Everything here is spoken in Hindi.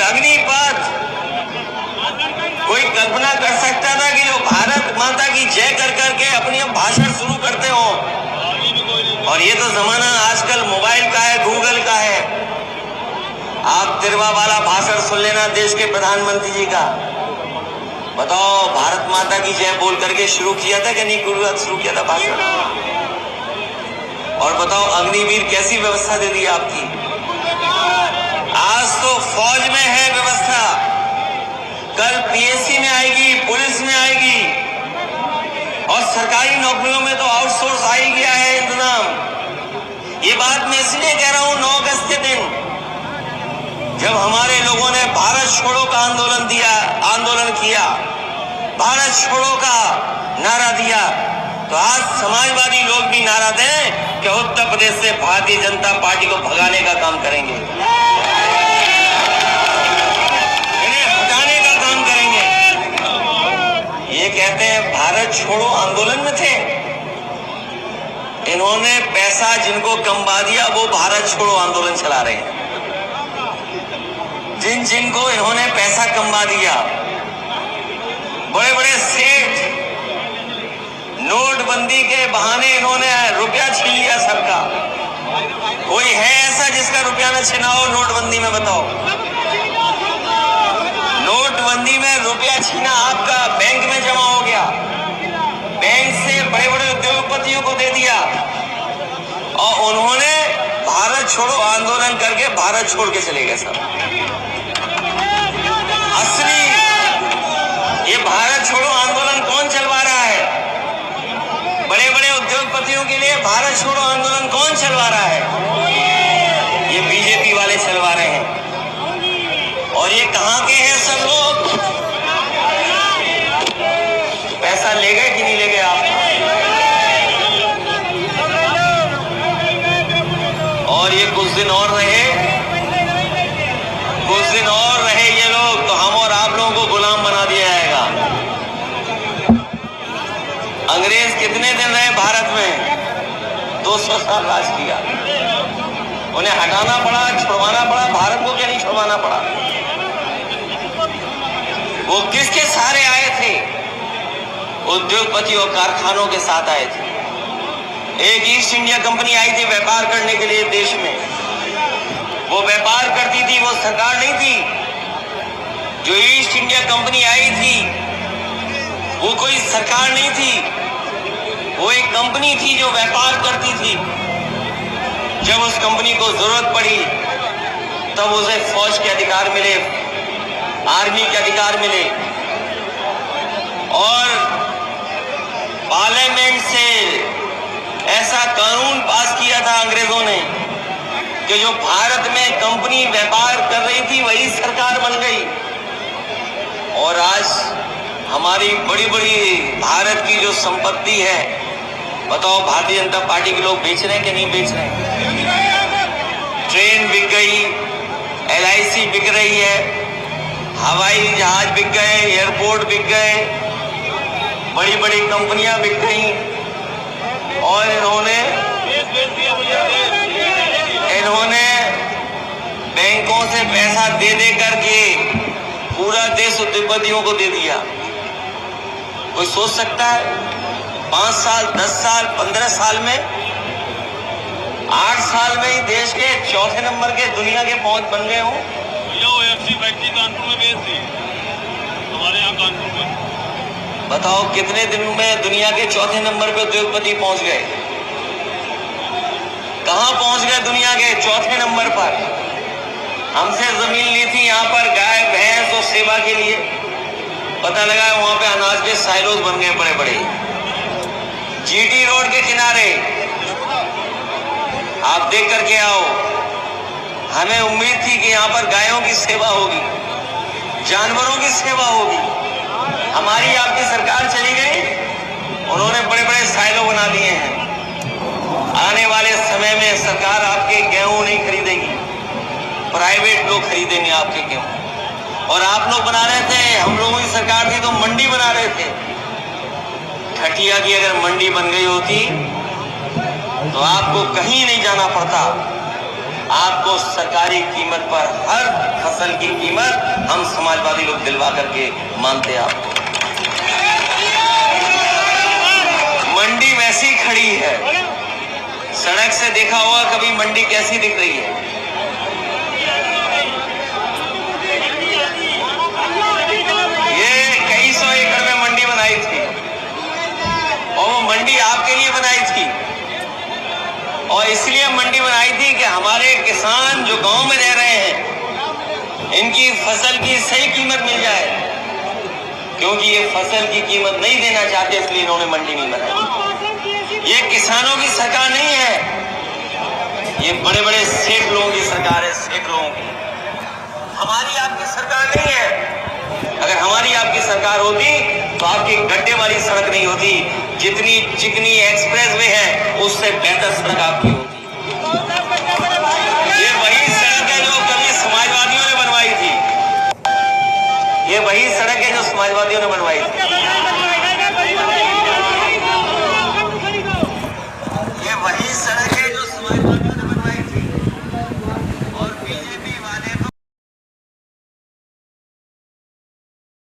अग्निपथ, कोई कल्पना कर सकता था कि जो भारत माता की जय कर करके अपनी भाषण शुरू करते हो? और ये तो जमाना आजकल मोबाइल का है, गूगल का है। आप तिरवा वाला भाषण सुन लेना देश के प्रधानमंत्री जी का। बताओ, भारत माता की जय बोल करके शुरू किया था कि नहीं शुरू किया था भाषण? और बताओ, अग्निवीर कैसी व्यवस्था दे दी आपकी? आज तो फौज में है व्यवस्था, कल पीएससी में आएगी, पुलिस में आएगी, और सरकारी नौकरियों में तो आउटसोर्स आ ही गया है इंतजाम। ये बात मैं इसलिए कह रहा हूं, 9 अगस्त के दिन जब हमारे लोगों ने भारत छोड़ो का आंदोलन किया, भारत छोड़ो का नारा दिया, तो आज समाजवादी लोग भी नारा दें कि उत्तर प्रदेश से भारतीय जनता पार्टी को भगाने का काम करेंगे, इन्हें हटाने का काम करेंगे। ये कहते हैं भारत छोड़ो आंदोलन में थे, इन्होंने पैसा जिनको कमवा दिया वो भारत छोड़ो आंदोलन चला रहे हैं। जिनको इन्होंने पैसा कमवा दिया, बड़े बड़े सेठ, नोटबंदी के बहाने इन्होंने रुपया छीन लिया सबका। कोई है ऐसा जिसका रुपया न छीना हो नोटबंदी में? बताओ, नोटबंदी में रुपया छीना आपका बैंक में जमा हो गया, बैंक से बड़े बड़े उद्योगपतियों को दे दिया, और उन्होंने भारत छोड़ो आंदोलन करके भारत छोड़ के चले गए सब। असली ये भारत छोड़ो आंदोलन कौन चलवा रहा है? बड़े बड़े उद्योगपतियों के लिए भारत छोड़ो आंदोलन कौन चलवा रहा है? ये बीजेपी वाले चलवा रहे हैं। और ये कहां के हैं सब लोग? पैसा ले गए कि नहीं ले गए आप? और ये कुछ दिन और रहे ये लोग, तो हम और आप लोगों को गुलाम बना दिया जाएगा। अंग्रेज कितने दिन रहे भारत में? 200 साल राज किया। उन्हें हटाना पड़ा, छुड़वाना पड़ा, भारत को क्या नहीं छुड़वाना पड़ा? वो किसके सहारे आए थे? उद्योगपति और कारखानों के साथ आए थे। एक ईस्ट इंडिया कंपनी आई थी व्यापार करने के लिए देश में। वो व्यापार करती थी, वो सरकार नहीं थी। जो ईस्ट इंडिया कंपनी आई थी वो कोई सरकार नहीं थी, वो एक कंपनी थी जो व्यापार करती थी। जब उस कंपनी को जरूरत पड़ी तब उसे फौज के अधिकार मिले, आर्मी के अधिकार मिले, और पार्लियामेंट से ऐसा कानून पास किया था अंग्रेजों ने कि जो भारत में कंपनी व्यापार कर रही थी वही सरकार बन गई। और आज हमारी बड़ी बड़ी भारत की जो संपत्ति है, बताओ, भारतीय जनता पार्टी के लोग बेच रहे हैं कि नहीं बेच रहे हैं? ट्रेन बिक गई, LIC बिक रही है, हवाई जहाज बिक गए, एयरपोर्ट बिक गए, बड़ी बड़ी कंपनियां बिक गई। और इन्होंने बैंकों से पैसा दे दे करके पूरा देश उद्योगपतियों को दे दिया। कोई सोच सकता है 5 साल, 10 साल, 15 साल में, 8 साल में ही देश के 4थे नंबर के दुनिया के पहुंच बन गए हो? OFC फैक्ट्री कानपुर में बेच दी, हमारे यहाँ कानपुर में। बताओ, कितने दिन में दुनिया के 4थे नंबर पे उद्योगपति पहुंच गए? कहां पहुंच गए दुनिया के 4थे नंबर पर? हमसे जमीन ली थी यहाँ पर गाय भैंस और सेवा के लिए, पता लगा वहां पे अनाज के साइलोज बन गए बड़े बड़े। GT रोड के किनारे आप देख करके आओ। हमें उम्मीद थी कि यहाँ पर गायों की सेवा होगी, जानवरों की सेवा होगी। हमारी आपकी सरकार चली गई, उन्होंने बड़े बड़े साइलो बना दिए हैं। आने वाले समय में सरकार आपके गेहूं नहीं खरीदेगी, प्राइवेट लोग खरीदेंगे आपके गेहूं। और आप लोग बना रहे थे, हम लोगों की सरकार थी तो मंडी बना रहे थे। खटिया की अगर मंडी बन गई होती तो आपको कहीं नहीं जाना पड़ता, आपको सरकारी कीमत पर हर फसल की कीमत हम समाजवादी लोग दिलवा करके मानते हैं आपको। मंडी वैसी खड़ी है, सड़क से देखा होगा कभी मंडी कैसी दिख रही है। ये कई सौ एकड़ में मंडी बनाई थी और वो मंडी आपके लिए बनाई थी, और इसलिए मंडी बनाई थी कि हमारे किसान जो गांव में रह रहे हैं इनकी फसल की सही कीमत मिल जाए, क्योंकि ये फसल की कीमत नहीं देना चाहते, इसलिए इन्होंने मंडी नहीं बनाई। ये किसानों की सरकार नहीं है, ये बड़े बड़े सेठ लोगों की सरकार है, सेठ लोगों की। हमारी आपकी सरकार नहीं है। अगर हमारी आपकी सरकार होती तो आपकी गड्ढे वाली सड़क नहीं होती, जितनी चिकनी एक्सप्रेस वे है उससे बेहतर सड़क आपकी होती।